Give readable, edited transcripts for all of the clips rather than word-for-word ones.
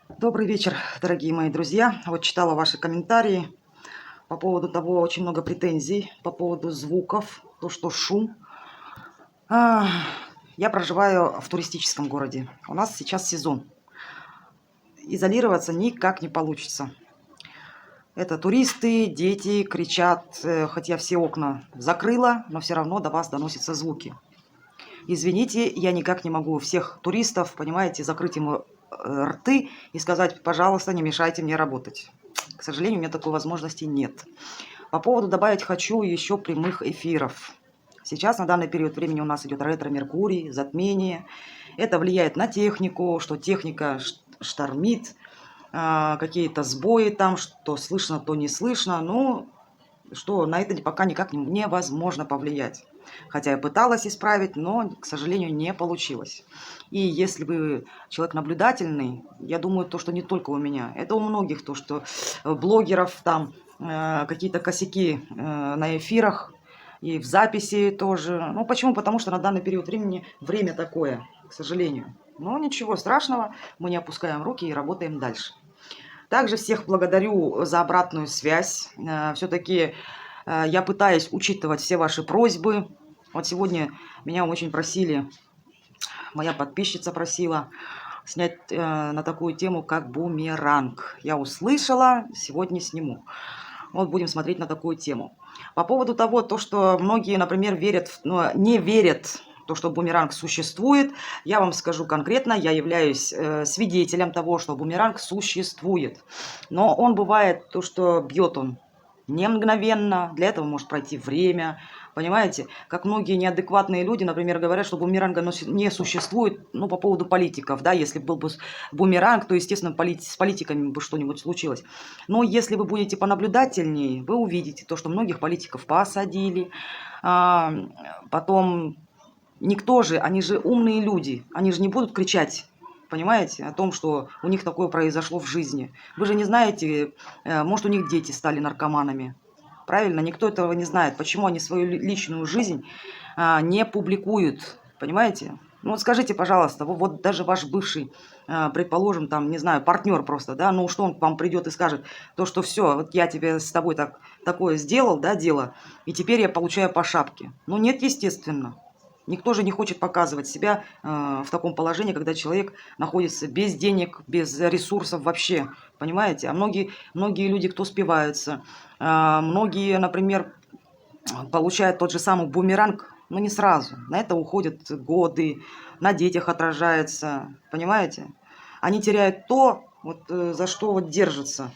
Добрый вечер, дорогие мои друзья. Вот читала ваши комментарии по поводу того, очень много претензий по поводу звуков, то, что шум. А, Я проживаю в туристическом городе. У нас сейчас сезон. Изолироваться никак не получится. Это туристы, дети кричат, хоть я все окна закрыла, но все равно до вас доносятся звуки. Извините, я никак не могу всех туристов, понимаете, закрыть ему рты и сказать: пожалуйста, не мешайте мне работать. К сожалению, у меня такой возможности нет. По поводу добавить хочу еще прямых эфиров. Сейчас на данный период времени у нас идет ретро-меркурий, затмение. Это влияет на технику, что техника штормит, какие-то сбои там, что слышно, то не слышно. Ну, что на это пока никак невозможно повлиять. Хотя я пыталась исправить, но, к сожалению, не получилось. И если вы человек наблюдательный, я думаю, то, что не только у меня, это у многих, то, что блогеров там какие-то косяки на эфирах и в записи тоже. Ну, почему? Потому что на данный период времени время такое, к сожалению. Но ничего страшного, мы не опускаем руки и работаем дальше. Также всех благодарю за обратную связь. Все-таки я пытаюсь учитывать все ваши просьбы. Вот сегодня меня очень просили, моя подписчица просила снять на такую тему, как бумеранг. Я услышала, сегодня сниму. Вот будем смотреть на такую тему. По поводу того, то, что многие, например, верят, но не верят, то, что бумеранг существует, я вам скажу конкретно, я являюсь свидетелем того, что бумеранг существует. Но он бывает, то, что бьет он не мгновенно, для этого может пройти время, понимаете? Как многие неадекватные люди, например, говорят, что бумеранга не существует, ну, по поводу политиков, да, если был бы бумеранг, то, естественно, с политиками бы что-нибудь случилось. Но если вы будете понаблюдательнее, вы увидите то, что многих политиков посадили, потом никто же, они же умные люди, они же не будут кричать, понимаете, о том, что у них такое произошло в жизни. Вы же не знаете, может, у них дети стали наркоманами. Правильно? Никто этого не знает. Почему они свою личную жизнь не публикуют, понимаете? Ну вот скажите, пожалуйста, вот даже ваш бывший, предположим, там, не знаю, партнер просто, да, ну что он к вам придет и скажет, то, что все, вот я тебе с тобой такое сделал, да, дело, и теперь я получаю по шапке. Ну нет, естественно. Никто же не хочет показывать себя в таком положении, когда человек находится без денег, без ресурсов вообще, понимаете? А многие люди, кто спиваются, многие, например, получают тот же самый бумеранг, но не сразу. На это уходят годы, на детях отражается, понимаете? Они теряют то, вот, за что вот держатся.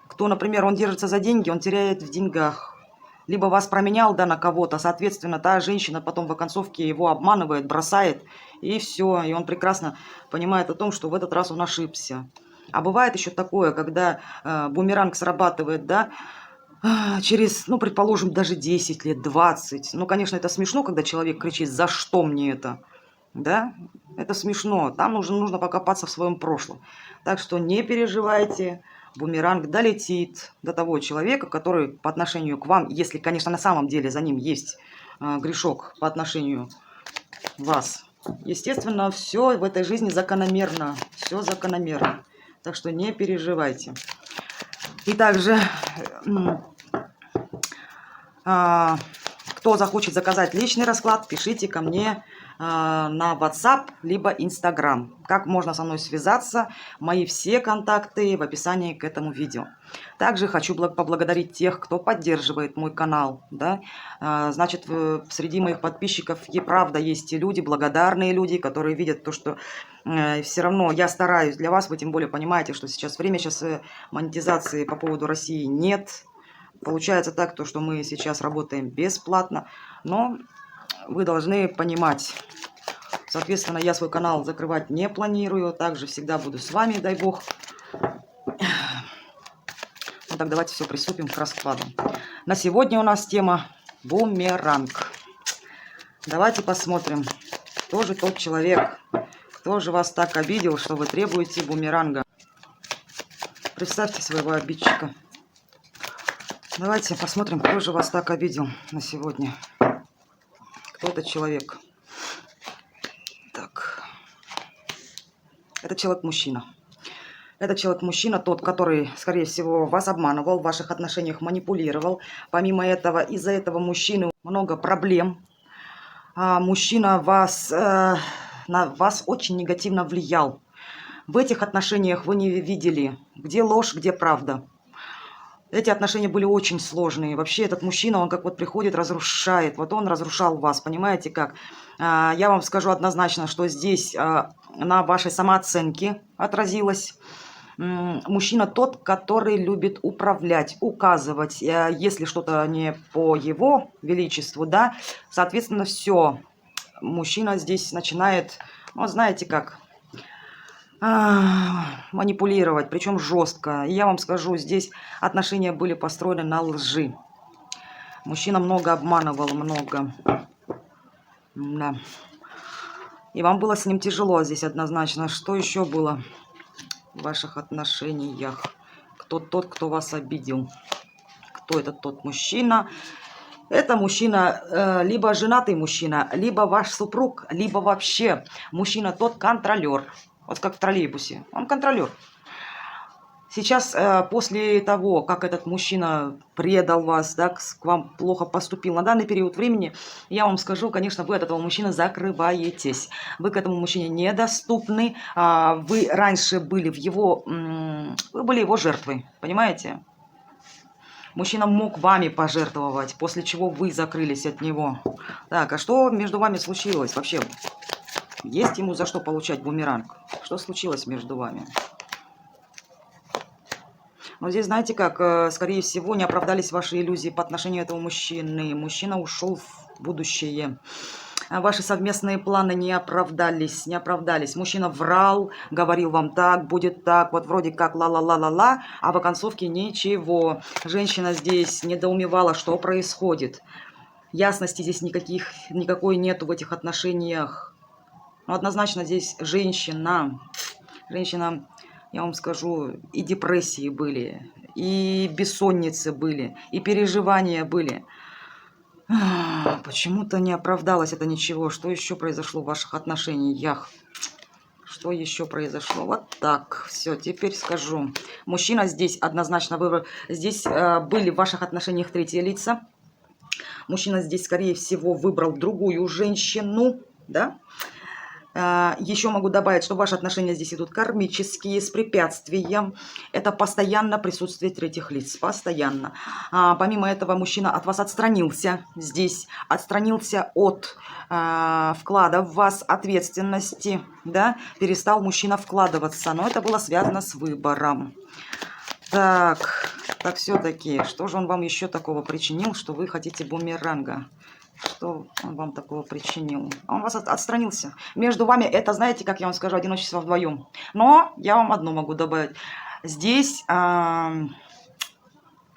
Кто, например, он держится за деньги, он теряет в деньгах. Либо вас променял, да, на кого-то, соответственно, та женщина потом в оконцовке его обманывает, бросает, и все. И он прекрасно понимает о том, что в этот раз он ошибся. А бывает еще такое, когда бумеранг срабатывает, да, через, ну, предположим, даже 10 лет, 20. Ну, конечно, это смешно, когда человек кричит: за что мне это? Да, это смешно. Там нужно покопаться в своем прошлом. Так что не переживайте, бумеранг долетит до того человека, который по отношению к вам, если, конечно, на самом деле за ним есть грешок по отношению к вас. Естественно, все в этой жизни закономерно. Все закономерно. Так что не переживайте. И также кто захочет заказать личный расклад, пишите ко мне на WhatsApp либо Instagram. Как можно со мной связаться? Мои все контакты в описании к этому видео. Также хочу поблагодарить тех, кто поддерживает мой канал. Да? Значит, среди моих подписчиков и правда есть и люди, благодарные люди, которые видят то, что все равно я стараюсь для вас. Вы тем более понимаете, что сейчас время, сейчас монетизации по поводу России нет. Получается так, то, что мы сейчас работаем бесплатно, но вы должны понимать. Соответственно, я свой канал закрывать не планирую. Также всегда буду с вами, дай бог. Ну так, давайте все, приступим к раскладу. На сегодня у нас тема бумеранг. Давайте посмотрим, кто же тот человек, кто же вас так обидел, что вы требуете бумеранга. Представьте своего обидчика. Давайте посмотрим, кто же вас так обидел на сегодня. Кто этот человек? Так. Это человек-мужчина. Этот человек-мужчина, тот, который, скорее всего, вас обманывал, в ваших отношениях манипулировал. Помимо этого, из-за этого мужчины много проблем. Мужчина на вас очень негативно влиял. В этих отношениях вы не видели, где ложь, где правда. Эти отношения были очень сложные. Вообще этот мужчина, он как вот приходит, разрушает. Вот он разрушал вас, понимаете как? Я вам скажу однозначно, что здесь на вашей самооценке отразилось. Мужчина тот, который любит управлять, указывать, если что-то не по его величеству, да, соответственно, все. Мужчина здесь начинает, ну, знаете как, манипулировать, причем жестко. И я вам скажу, здесь отношения были построены на лжи. Мужчина много обманывал, много. Да. И вам было с ним тяжело здесь однозначно. Что еще было в ваших отношениях? Кто тот, кто вас обидел? Кто это тот мужчина? Это мужчина, либо женатый мужчина, либо ваш супруг, либо вообще мужчина тот контролер. Вот как в троллейбусе. Он контролер. Сейчас, после того, как этот мужчина предал вас, да, к вам плохо поступил на данный период времени, я вам скажу, конечно, вы от этого мужчины закрываетесь. Вы к этому мужчине недоступны. Вы раньше были вы были его жертвой, понимаете? Мужчина мог вами пожертвовать, после чего вы закрылись от него. Так, а что между вами случилось вообще? Есть ему за что получать бумеранг? Что случилось между вами? Но здесь, знаете как, скорее всего, не оправдались ваши иллюзии по отношению этого мужчины. Мужчина ушел в будущее. Ваши совместные планы не оправдались, не оправдались. Мужчина врал, говорил вам так, будет так, вот вроде как ла-ла-ла-ла-ла, а в оконцовке ничего. Женщина здесь недоумевала, что происходит. Ясности здесь никакой нету в этих отношениях. Но однозначно здесь женщина, я вам скажу, и депрессии были, и бессонницы были, и переживания были. Почему-то не оправдалось это ничего. Что еще произошло в ваших отношениях? Что еще произошло? Вот так. Все, теперь скажу. Мужчина здесь однозначно выбрал. Здесь были в ваших отношениях третьи лица. Мужчина здесь, скорее всего, выбрал другую женщину, да? Еще могу добавить, что ваши отношения здесь идут кармические, с препятствием. Это постоянно присутствие третьих лиц. Постоянно. Помимо этого, мужчина от вас отстранился здесь. Отстранился от вклада в вас, ответственности. Да? Перестал мужчина вкладываться. Но это было связано с выбором. Так все-таки, что же он вам еще такого причинил, что вы хотите бумеранга? Что он вам такого причинил? Он вас отстранился. Между вами это, знаете, как я вам скажу, одиночество вдвоем. Но я вам одно могу добавить. Здесь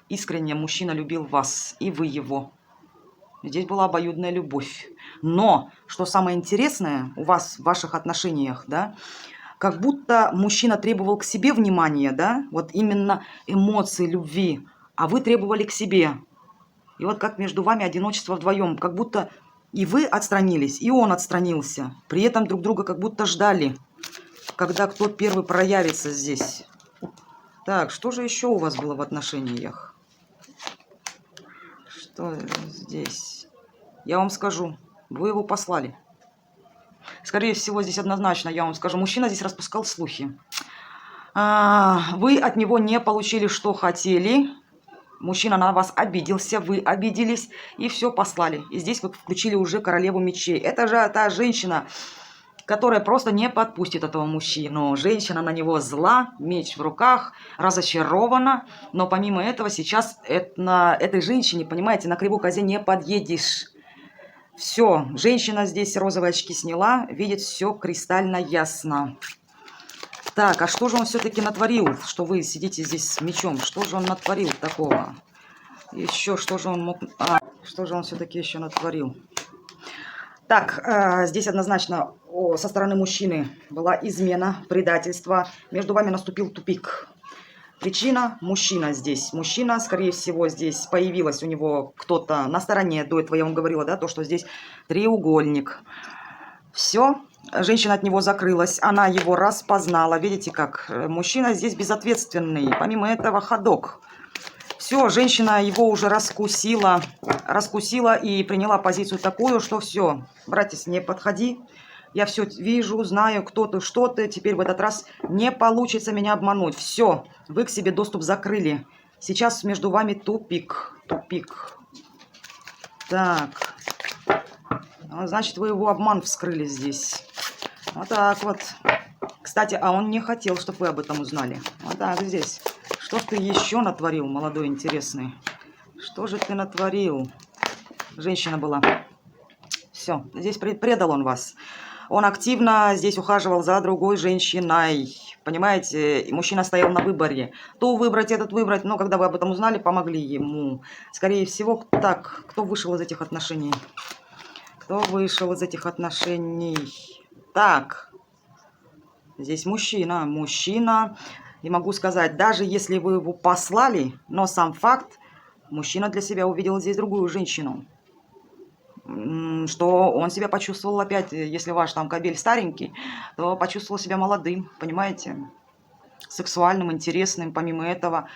искренне мужчина любил вас, и вы его. Здесь была обоюдная любовь. Но, что самое интересное у вас в ваших отношениях, да, как будто мужчина требовал к себе внимания, да, вот именно эмоции любви, а вы требовали к себе. И вот как между вами одиночество вдвоем, как будто и вы отстранились, и он отстранился. При этом друг друга как будто ждали, когда кто первый проявится здесь. Так, что же еще у вас было в отношениях? Что здесь? Я вам скажу, вы его послали. Скорее всего, здесь однозначно, я вам скажу, мужчина здесь распускал слухи. Вы от него не получили, что хотели. Мужчина на вас обиделся, вы обиделись, и все послали. И здесь вы включили уже королеву мечей. Это же та женщина, которая просто не подпустит этого мужчину. Женщина на него зла, меч в руках, разочарована. Но помимо этого сейчас на этой женщине, понимаете, на кривой козе не подъедешь. Все, женщина здесь розовые очки сняла, видит все кристально ясно. Так, а что же он все-таки натворил, что вы сидите здесь с мечом? Что же он натворил такого? Еще, что же он мог... что же он все-таки еще натворил? Так, здесь однозначно со стороны мужчины была измена, предательство. Между вами наступил тупик. Причина – мужчина здесь. Мужчина, скорее всего, здесь появилась у него кто-то на стороне. До этого я вам говорила, да, то, что здесь треугольник. Все Женщина от него закрылась, она его распознала. Видите, как мужчина здесь безответственный. Помимо этого ходок. Все, женщина его уже раскусила и приняла позицию такую, что все, братец, не подходи. Я все вижу, знаю, кто ты, что ты. Теперь в этот раз не получится меня обмануть. Все, вы к себе доступ закрыли. Сейчас между вами тупик. Тупик. Так. Значит, вы его обман вскрыли здесь. Вот так вот. Кстати, а он не хотел, чтобы вы об этом узнали. Вот так здесь. Что ты еще натворил, молодой интересный? Что же ты натворил? Женщина была. Все, здесь предал он вас. Он активно здесь ухаживал за другой женщиной. Понимаете, и мужчина стоял на выборе. То выбрать, этот выбрать. Но когда вы об этом узнали, помогли ему. Скорее всего, так, кто вышел из этих отношений? Кто вышел из этих отношений? Так, здесь мужчина. Мужчина. И могу сказать, даже если вы его послали, но сам факт, мужчина для себя увидел здесь другую женщину. Что он себя почувствовал опять, если ваш там кобель старенький, то почувствовал себя молодым, понимаете? Сексуальным, интересным. Помимо этого,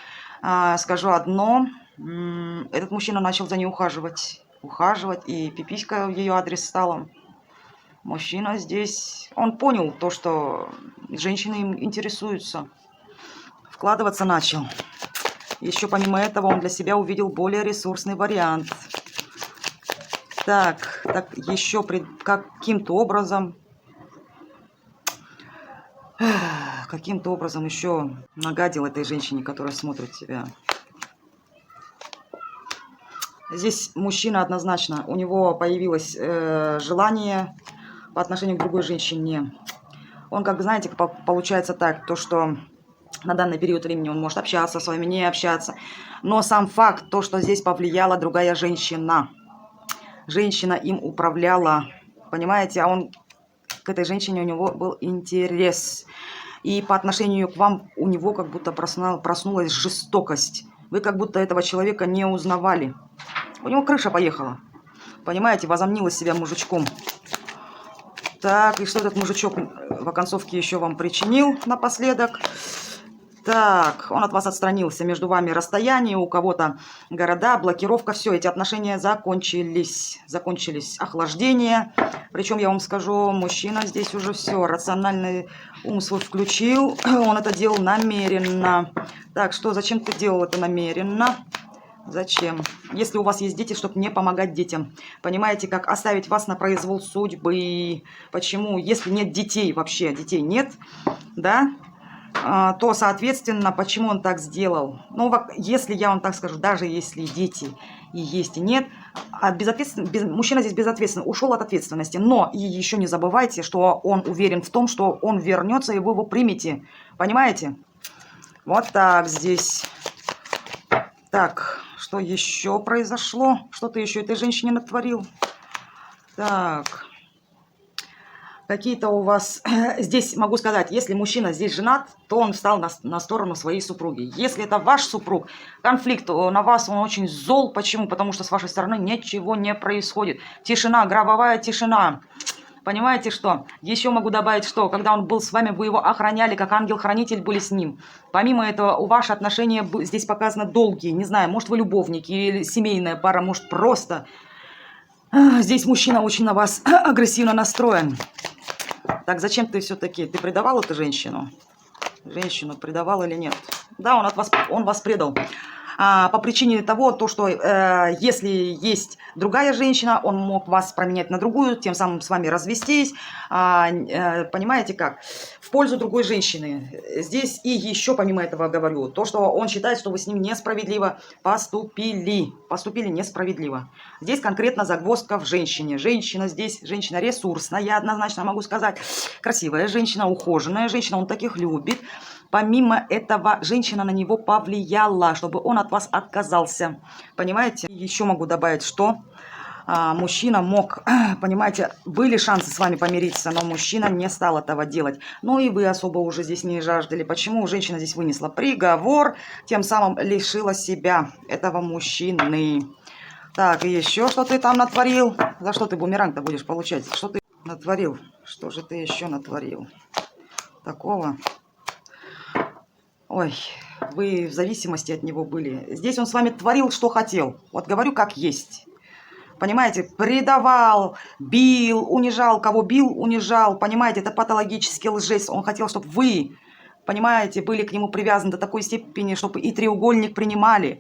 скажу одно, этот мужчина начал за ней ухаживать. И пиписька в ее адрес стала. Мужчина здесь, он понял то, что женщины им интересуются. Вкладываться начал. Еще помимо этого он для себя увидел более ресурсный вариант. Так еще каким-то образом еще нагадил этой женщине, которая смотрит тебя. Здесь мужчина однозначно, у него появилось желание по отношению к другой женщине. Он, как знаете, получается так, то что на данный период времени он может общаться с вами, не общаться. Но сам факт, то, что здесь повлияла другая женщина. Женщина им управляла, понимаете, а он к этой женщине, у него был интерес. И по отношению к вам у него как будто проснулась жестокость. Вы как будто этого человека не узнавали. У него крыша поехала. Понимаете, возомнил из себя мужичком. Так, и что этот мужичок в оконцовке еще вам причинил напоследок? Так, он от вас отстранился, между вами расстояние, у кого-то города, блокировка, все, эти отношения закончились, охлаждение. Причем, я вам скажу, мужчина здесь уже все, рациональный ум свой включил, он это делал намеренно. Так, что, зачем ты делал это намеренно? Зачем? Если у вас есть дети, чтобы не помогать детям. Понимаете, как оставить вас на произвол судьбы. Почему? Если нет детей, вообще детей нет, да? То, соответственно, почему он так сделал? Ну, если я вам так скажу, даже если дети и есть, и нет, мужчина здесь безответственный, ушел от ответственности. Но и еще не забывайте, что он уверен в том, что он вернется, и вы его примете. Понимаете? Вот так здесь. Так, что еще произошло? Что ты еще этой женщине натворил? Так... Какие-то у вас... Здесь могу сказать, если мужчина здесь женат, то он встал на сторону своей супруги. Если это ваш супруг, конфликт на вас, он очень зол. Почему? Потому что с вашей стороны ничего не происходит. Тишина, гробовая тишина. Понимаете что? Еще могу добавить, что когда он был с вами, вы его охраняли, как ангел-хранитель были с ним. Помимо этого, у ваши отношения здесь показаны долгие. Не знаю, может вы любовники или семейная пара, может просто... Здесь мужчина очень на вас агрессивно настроен. Так, зачем ты все-таки? Ты предавал эту женщину? Женщину предавал или нет? Да, он вас предал. По причине того, что если есть другая женщина, он мог вас променять на другую, тем самым с вами развестись. Понимаете как? В пользу другой женщины. Здесь и еще помимо этого говорю, то, что он считает, что вы с ним несправедливо поступили. Поступили несправедливо. Здесь конкретно загвоздка в женщине. Женщина здесь, женщина ресурсная, однозначно могу сказать. Красивая женщина, ухоженная женщина, он таких любит. Помимо этого, женщина на него повлияла, чтобы он от вас отказался. Понимаете? Еще могу добавить, что мужчина мог, понимаете, были шансы с вами помириться, но мужчина не стал этого делать. Ну и вы особо уже здесь не жаждали. Почему? Женщина здесь вынесла приговор, тем самым лишила себя этого мужчины. Так, и еще что ты там натворил? За что ты бумеранг-то будешь получать? Что ты... натворил? Что же ты еще натворил такого? Ой, вы в зависимости от него были. Здесь он с вами творил, что хотел. Вот говорю, как есть. Понимаете, предавал, бил, унижал. Кого бил, унижал. Понимаете, это патологический лжец. Он хотел, чтобы вы, понимаете, были к нему привязаны до такой степени, чтобы и треугольник принимали.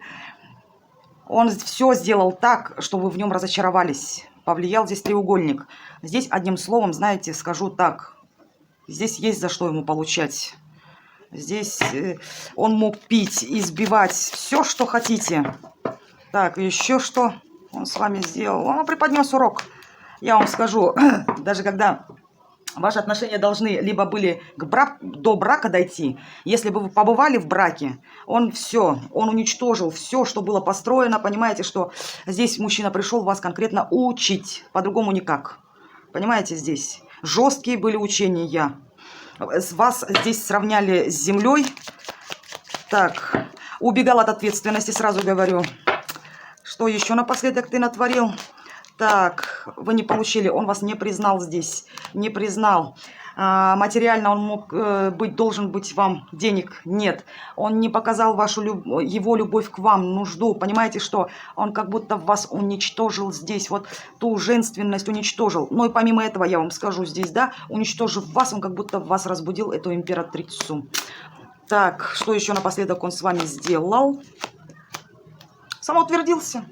Он все сделал так, чтобы вы в нем разочаровались. Повлиял здесь треугольник. Здесь, одним словом, знаете, скажу так. Здесь есть за что ему получать. Здесь он мог пить, избивать, все, что хотите. Так, еще что он с вами сделал? Он преподнес урок. Я вам скажу, даже когда ваши отношения должны либо были до брака дойти, если бы вы побывали в браке, он уничтожил все, что было построено. Понимаете, что здесь мужчина пришел вас конкретно учить, по-другому никак. Понимаете, здесь жесткие были учения. Вас здесь сравняли с землей. Так, убегал от ответственности, сразу говорю. Что еще напоследок ты натворил? Так, вы не получили, он вас не признал здесь, не признал. Материально он мог должен быть вам денег, нет. Он не показал его любовь к вам, нужду. Понимаете, что он как будто вас уничтожил здесь, вот ту женственность уничтожил. Но и помимо этого, я вам скажу здесь, да, уничтожив вас, он как будто в вас разбудил эту императрицу. Так, что еще напоследок он с вами сделал? Самоутвердился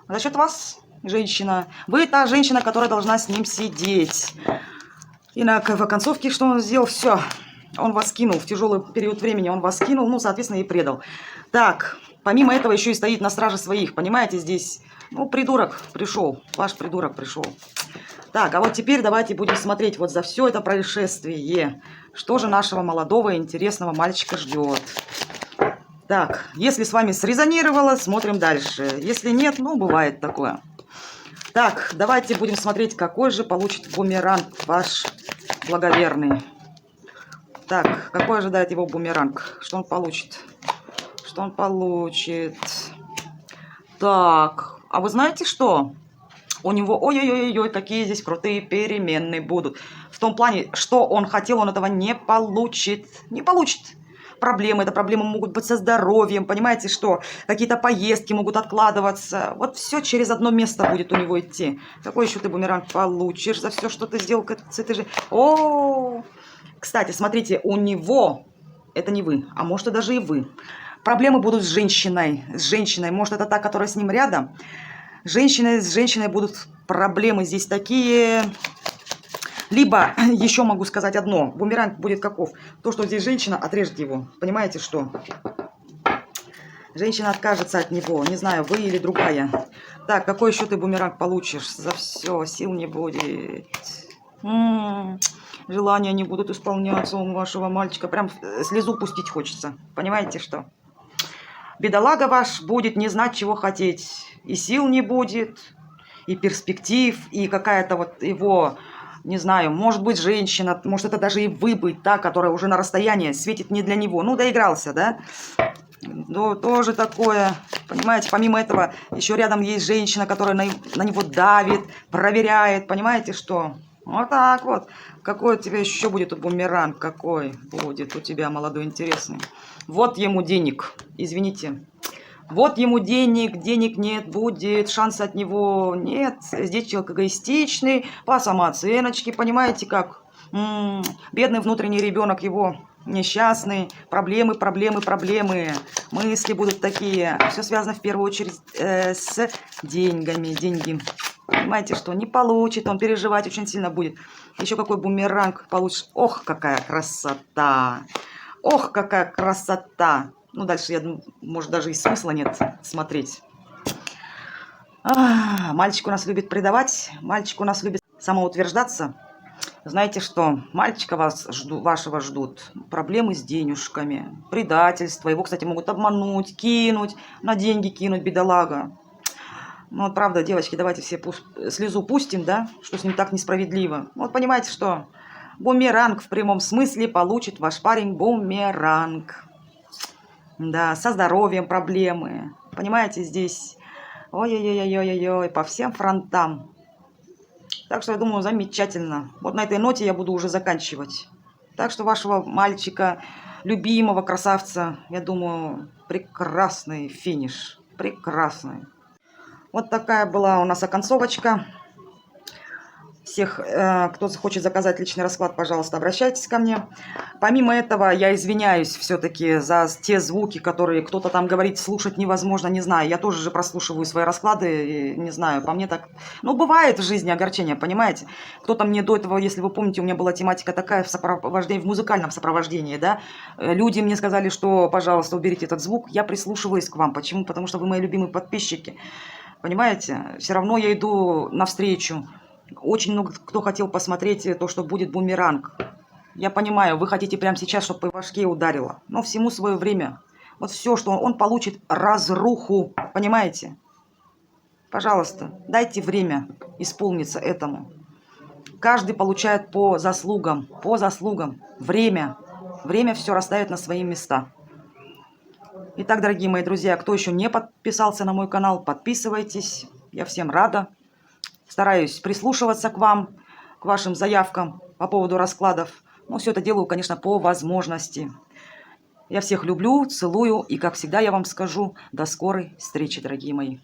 за счет вас, женщина. Вы та женщина, которая должна с ним сидеть. И на концовке что он сделал? Все. Он вас кинул. В тяжелый период времени он вас кинул, ну, соответственно, и предал. Так, помимо этого еще и стоит на страже своих. Понимаете, здесь, ну, придурок пришел. Ваш придурок пришел. Так, а вот теперь давайте будем смотреть вот за все это происшествие. Что же нашего молодого интересного мальчика ждет? Так, если с вами срезонировало, смотрим дальше. Если нет, ну, бывает такое. Так, давайте будем смотреть, какой же получит бумеранг ваш благоверный. Так, какой ожидает его бумеранг? Что он получит? Что он получит? Так, а вы знаете что? У него, ой-ой-ой, какие здесь крутые переменные будут. В том плане, что он хотел, он этого не получит. Не получит. Проблемы, это проблемы могут быть со здоровьем, понимаете, что какие-то поездки могут откладываться. Вот все через одно место будет у него идти. Какой еще ты бумеранг получишь за все, что ты сделал с этой же... О, кстати, смотрите, у него, это не вы, а может и даже и вы. Проблемы будут с женщиной, может это та, которая с ним рядом. С женщиной будут проблемы здесь такие... Либо, еще могу сказать одно, бумеранг будет каков? То, что здесь женщина отрежет его. Понимаете, что? Женщина откажется от него. Не знаю, вы или другая. Так, какой еще ты бумеранг получишь? За все, сил не будет. Желания не будут исполняться у вашего мальчика. Прям слезу пустить хочется. Понимаете, что? Бедолага ваш будет не знать, чего хотеть. И сил не будет, и перспектив, и какая-то вот его... Не знаю, может быть, женщина, может, это даже и вы быть, та, которая уже на расстоянии светит не для него. Ну, доигрался, да? Ну, тоже такое, понимаете, помимо этого, еще рядом есть женщина, которая на него давит, проверяет, понимаете, что? Вот так вот. Какой у тебя еще будет бумеранг, какой будет у тебя, молодой, интересный. Вот ему денег, извините. Вот ему денег нет, будет, шанса от него нет. Здесь человек эгоистичный, по самооценочке, понимаете как? Бедный внутренний ребенок его несчастный, проблемы. Мысли будут такие. Все связано в первую очередь с деньгами, деньги. Понимаете, что не получит, он переживать очень сильно будет. Еще какой бумеранг получишь. Ох, какая красота! Ох, какая красота! Ну, дальше, я думаю, может, даже и смысла нет смотреть. Мальчик у нас любит предавать, мальчик у нас любит самоутверждаться. Знаете что, мальчика вашего ждут проблемы с денежками, предательство. Его, кстати, могут обмануть, кинуть, на деньги кинуть, бедолага. Ну, вот правда, девочки, давайте все слезу пустим, да, что с ним так несправедливо. Вот понимаете, что бумеранг в прямом смысле получит ваш парень бумеранг. Да, со здоровьем проблемы. Понимаете, здесь ой-ой-ой-ой-ой-ой, по всем фронтам. Так что я думаю, замечательно. Вот на этой ноте я буду уже заканчивать. Так что вашего мальчика, любимого красавца, я думаю, прекрасный финиш. Прекрасный. Вот такая была у нас оконцовочка. Всех, кто захочет заказать личный расклад, пожалуйста, обращайтесь ко мне. Помимо этого, я извиняюсь все-таки за те звуки, которые кто-то там говорит, слушать невозможно, не знаю. Я тоже же прослушиваю свои расклады, и не знаю, по мне так... Ну, бывает в жизни огорчение, понимаете? Кто-то мне до этого, если вы помните, у меня была тематика такая в сопровождении, в музыкальном сопровождении, да? Люди мне сказали, что, пожалуйста, уберите этот звук. Я прислушиваюсь к вам. Почему? Потому что вы мои любимые подписчики. Понимаете? Все равно я иду навстречу. Очень много кто хотел посмотреть то, что будет бумеранг. Я понимаю, вы хотите прямо сейчас, чтобы по башке ударило. Но всему свое время. Вот все, что он получит разруху. Понимаете? Пожалуйста, дайте время исполниться этому. Каждый получает по заслугам. По заслугам. Время. Время все расставит на свои места. Итак, дорогие мои друзья, кто еще не подписался на мой канал, подписывайтесь. Я всем рада. Стараюсь прислушиваться к вам, к вашим заявкам по поводу раскладов. Но все это делаю, конечно, по возможности. Я всех люблю, целую. И, как всегда, я вам скажу, до скорой встречи, дорогие мои.